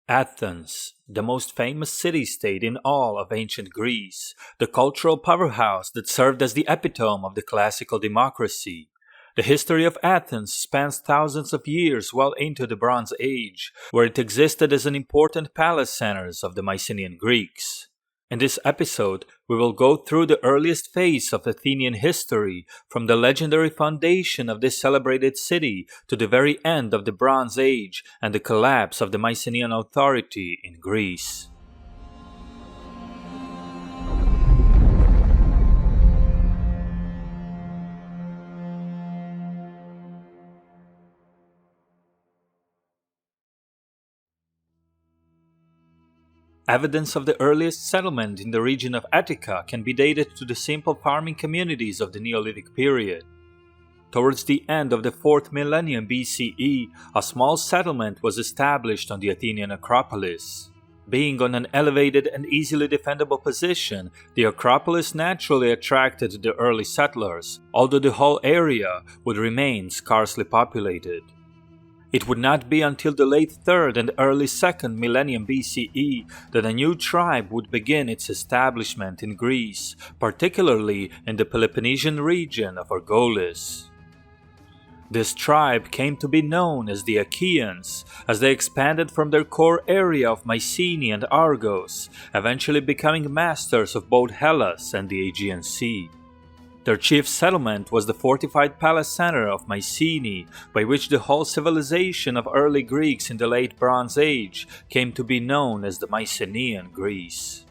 Athens, the most famous city-state in all of ancient Greece, the cultural powerhouse that served as the epitome of the classical democracy. The history of Athens spans thousands of years well into the Bronze Age, where it existed as an important palace center of the Mycenaean Greeks. In this episode, we will go through the earliest phase of Athenian history, from the legendary foundation of this celebrated city to the very end of the Bronze Age and the collapse of the Mycenaean authority in Greece. Evidence of the earliest settlement in the region of Attica can be dated to the simple farming communities of the Neolithic period. Towards the end of the 4th millennium BCE, a small settlement was established on the Athenian Acropolis. Being on an elevated and easily defendable position, the Acropolis naturally attracted the early settlers, although the whole area would remain sparsely populated. It would not be until the late 3rd and early 2nd millennium BCE that a new tribe would begin its establishment in Greece, particularly in the Peloponnesian region of Argolis. This tribe came to be known as the Achaeans, as they expanded from their core area of Mycenae and Argos, eventually becoming masters of both Hellas and the Aegean Sea. Their chief settlement was the fortified palace center of Mycenae, by which the whole civilization of early Greeks in the late Bronze Age came to be known as the Mycenaean Greece.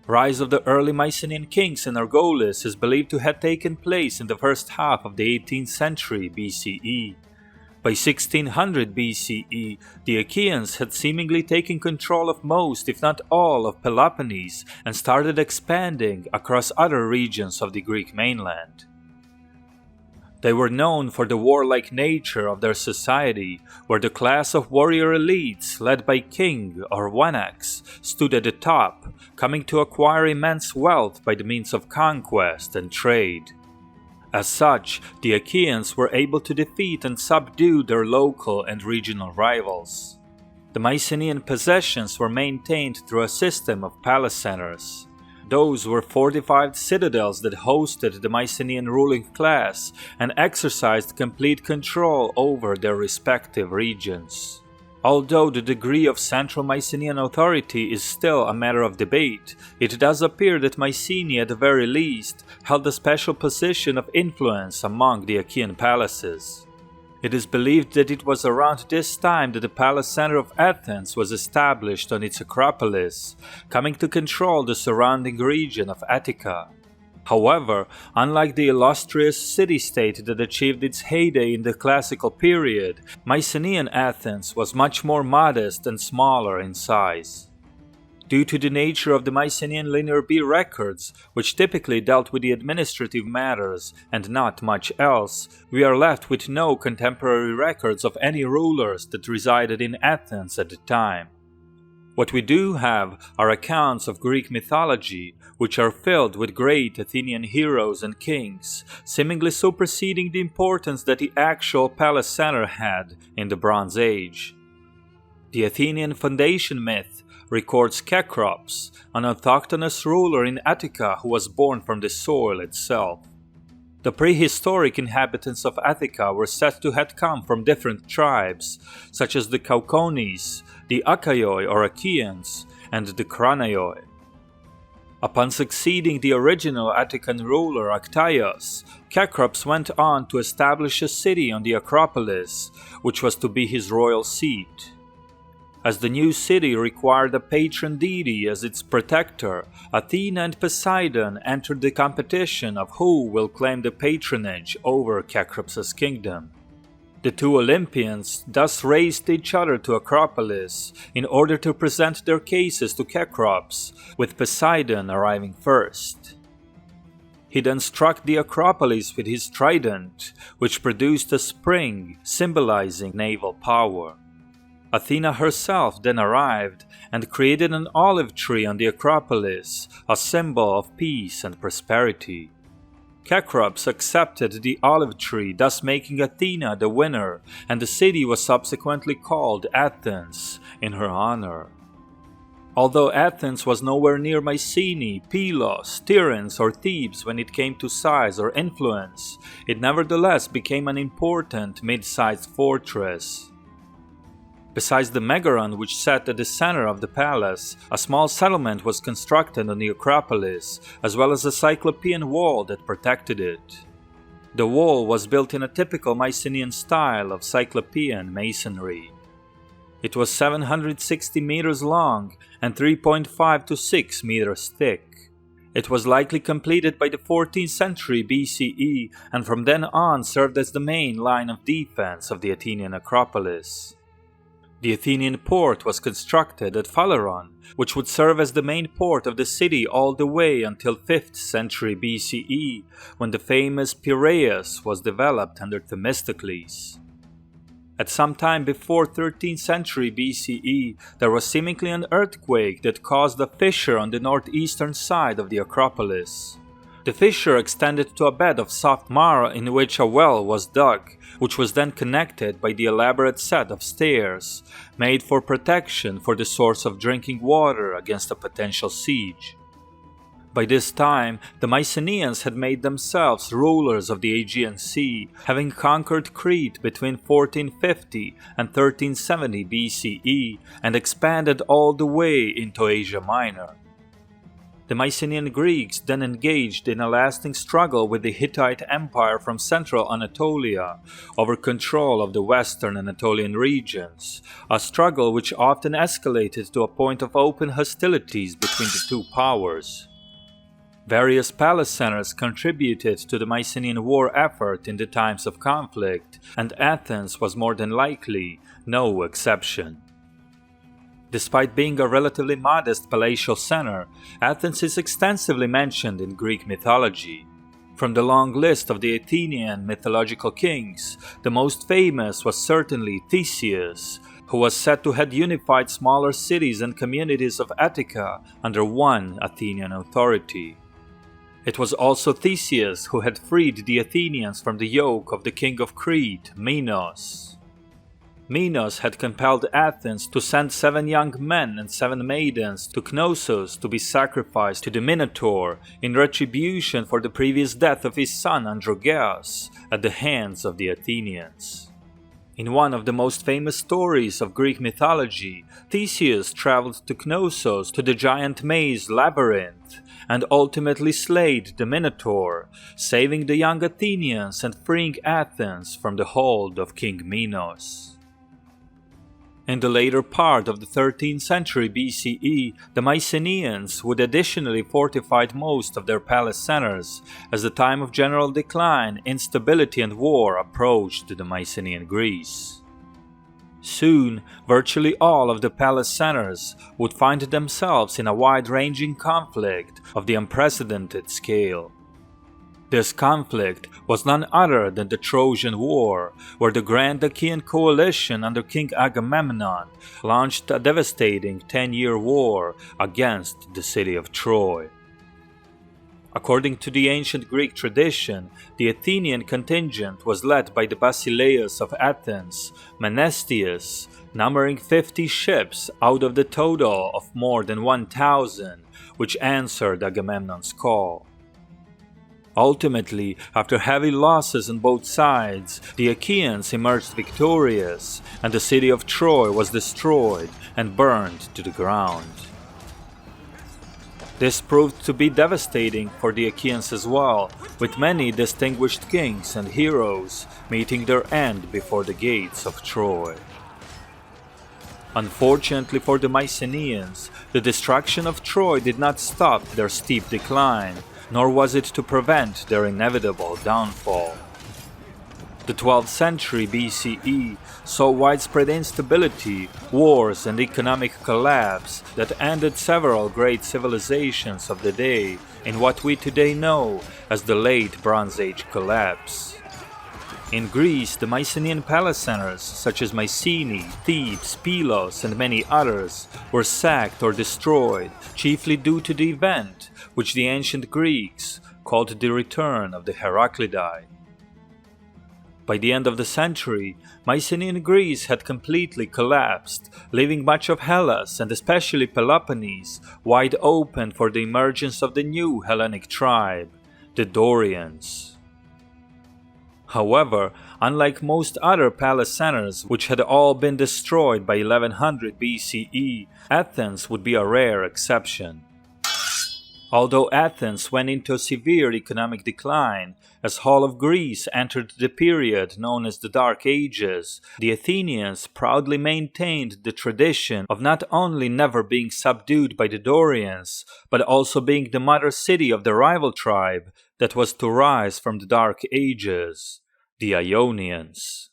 Rise of the early Mycenaean kings in Argolis is believed to have taken place in the first half of the 18th century BCE. By 1600 BCE, the Achaeans had seemingly taken control of most, if not all, of Peloponnese and started expanding across other regions of the Greek mainland. They were known for the warlike nature of their society, where the class of warrior elites led by king or Wanax stood at the top, coming to acquire immense wealth by the means of conquest and trade. As such, the Achaeans were able to defeat and subdue their local and regional rivals. The Mycenaean possessions were maintained through a system of palace centers. Those were fortified citadels that hosted the Mycenaean ruling class and exercised complete control over their respective regions. Although the degree of central Mycenaean authority is still a matter of debate, it does appear that Mycenae at the very least held a special position of influence among the Achaean palaces. It is believed that it was around this time that the palace center of Athens was established on its Acropolis, coming to control the surrounding region of Attica. However, unlike the illustrious city-state that achieved its heyday in the classical period, Mycenaean Athens was much more modest and smaller in size. Due to the nature of the Mycenaean Linear B records, which typically dealt with the administrative matters and not much else, we are left with no contemporary records of any rulers that resided in Athens at the time. What we do have are accounts of Greek mythology, which are filled with great Athenian heroes and kings, seemingly superseding the importance that the actual palace center had in the Bronze Age. The Athenian foundation myth records Cecrops, an autochthonous ruler in Attica who was born from the soil itself. The prehistoric inhabitants of Attica were said to have come from different tribes, such as the Caucones, the Achaioi or Achaeans, and the Cranaoi. Upon succeeding the original Attican ruler Actaeus, Cecrops went on to establish a city on the Acropolis, which was to be his royal seat. As the new city required a patron deity as its protector, Athena and Poseidon entered the competition of who will claim the patronage over Cecrops' kingdom. The two Olympians thus raced each other to Acropolis in order to present their cases to Cecrops, with Poseidon arriving first. He then struck the Acropolis with his trident, which produced a spring symbolizing naval power. Athena herself then arrived and created an olive tree on the Acropolis, a symbol of peace and prosperity. Cecrops accepted the olive tree, thus making Athena the winner, and the city was subsequently called Athens in her honor. Although Athens was nowhere near Mycenae, Pylos, Tiryns, or Thebes when it came to size or influence, it nevertheless became an important mid-sized fortress. Besides the Megaron, which sat at the center of the palace, a small settlement was constructed on the Acropolis, as well as a Cyclopean wall that protected it. The wall was built in a typical Mycenaean style of Cyclopean masonry. It was 760 meters long and 3.5 to 6 meters thick. It was likely completed by the 14th century BCE and from then on served as the main line of defense of the Athenian Acropolis. The Athenian port was constructed at Phaleron, which would serve as the main port of the city all the way until 5th century BCE, when the famous Piraeus was developed under Themistocles. At some time before 13th century BCE, there was seemingly an earthquake that caused a fissure on the northeastern side of the Acropolis. The fissure extended to a bed of soft marl in which a well was dug, which was then connected by the elaborate set of stairs, made for protection for the source of drinking water against a potential siege. By this time, the Mycenaeans had made themselves rulers of the Aegean Sea, having conquered Crete between 1450 and 1370 BCE and expanded all the way into Asia Minor. The Mycenaean Greeks then engaged in a lasting struggle with the Hittite Empire from central Anatolia over control of the western Anatolian regions, a struggle which often escalated to a point of open hostilities between the two powers. Various palace centers contributed to the Mycenaean war effort in the times of conflict, and Athens was more than likely no exception. Despite being a relatively modest palatial center, Athens is extensively mentioned in Greek mythology. From the long list of the Athenian mythological kings, the most famous was certainly Theseus, who was said to have unified smaller cities and communities of Attica under one Athenian authority. It was also Theseus who had freed the Athenians from the yoke of the king of Crete, Minos. Minos had compelled Athens to send 7 young men and 7 maidens to Knossos to be sacrificed to the Minotaur in retribution for the previous death of his son Androgeus at the hands of the Athenians. In one of the most famous stories of Greek mythology, Theseus traveled to Knossos to the giant maze Labyrinth and ultimately slayed the Minotaur, saving the young Athenians and freeing Athens from the hold of King Minos. In the later part of the 13th century BCE, the Mycenaeans would additionally fortify most of their palace centers as the time of general decline, instability and war approached the Mycenaean Greece. Soon, virtually all of the palace centers would find themselves in a wide-ranging conflict of the unprecedented scale. This conflict was none other than the Trojan War, where the Grand Achaean coalition under King Agamemnon launched a devastating 10-year war against the city of Troy. According to the ancient Greek tradition, the Athenian contingent was led by the Basileus of Athens, Menesthius, numbering 50 ships out of the total of more than 1,000, which answered Agamemnon's call. Ultimately, after heavy losses on both sides, the Achaeans emerged victorious, and the city of Troy was destroyed and burned to the ground. This proved to be devastating for the Achaeans as well, with many distinguished kings and heroes meeting their end before the gates of Troy. Unfortunately for the Mycenaeans, the destruction of Troy did not stop their steep decline, nor was it to prevent their inevitable downfall. The 12th century BCE saw widespread instability, wars and economic collapse that ended several great civilizations of the day in what we today know as the Late Bronze Age collapse. In Greece, the Mycenaean palace centers, such as Mycenae, Thebes, Pylos, and many others, were sacked or destroyed, chiefly due to the event, which the ancient Greeks called the return of the Heraclidae. By the end of the century, Mycenaean Greece had completely collapsed, leaving much of Hellas and especially Peloponnese wide open for the emergence of the new Hellenic tribe, the Dorians. However, unlike most other palace centers which had all been destroyed by 1100 BCE, Athens would be a rare exception. Although Athens went into a severe economic decline, as all of Greece entered the period known as the Dark Ages, the Athenians proudly maintained the tradition of not only never being subdued by the Dorians, but also being the mother city of the rival tribe that was to rise from the Dark Ages, the Ionians.